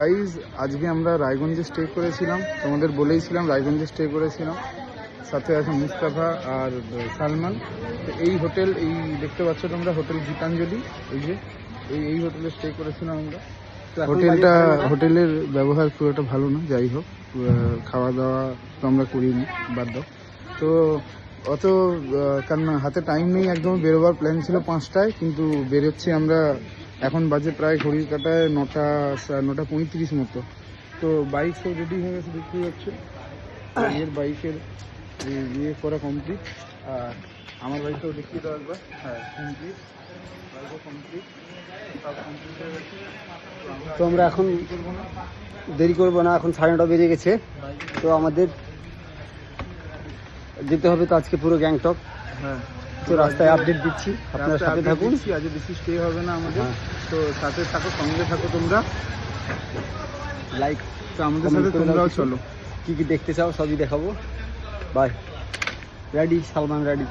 Guys আজকে আমরা রায়গঞ্জে স্টে করেছিলাম, তোমাদের বলেইছিলাম রায়গঞ্জে স্টে করেছিলাম। সাথে আছে মুস্তাফা আর সালমান। তো এই হোটেল, এই দেখতে পাচ্ছ তোমরা হোটেল গীতাঞ্জলি, এই যে এই হোটেলে স্টে করেছিলাম আমরা। হোটেলের ব্যবহার খুব একটা ভালো না, যাই হোক খাওয়া দাওয়া তো আমরা করিনি, বাদ দাও। তো অত কারণ হাতে টাইম নেই, একদম বেরোবার প্ল্যান ছিল 5টায়, কিন্তু বেরোচ্ছি আমরা এখন বাজে প্রায় ঘড়ির কাটায় 9:35 মতো। তো বাইক সব রেডি হয়ে গেছে, দেখতে পাচ্ছ এর বাইকের ইয়ে করা কমপ্লিট। আর আমার বাইকটাও দেখিয়ে দাও একবার। হ্যাঁ কমপ্লিট, বাইকও কমপ্লিট, সব কমপ্লিট হয়ে গেছে। তো আমরা এখন দেরি করবো না, এখন 9:30 বেজে গেছে। তো আমাদের যেতে হবে তো আজকে পুরো গ্যাংটক। হ্যাঁ, তো রাস্তায় আপডেট দিচ্ছি, আপনারা সাথে থাকুন। আজ বেশি স্টে হবে না আমাদের, হ্যাঁ। তো সাথে থাকো, সঙ্গে থাকো তোমরা, লাইক তো আমাদের সাথে তোমরাও চলো। কি কি দেখতে চাও সবই দেখাবো। বাই। রেডি? সালমান রেডি?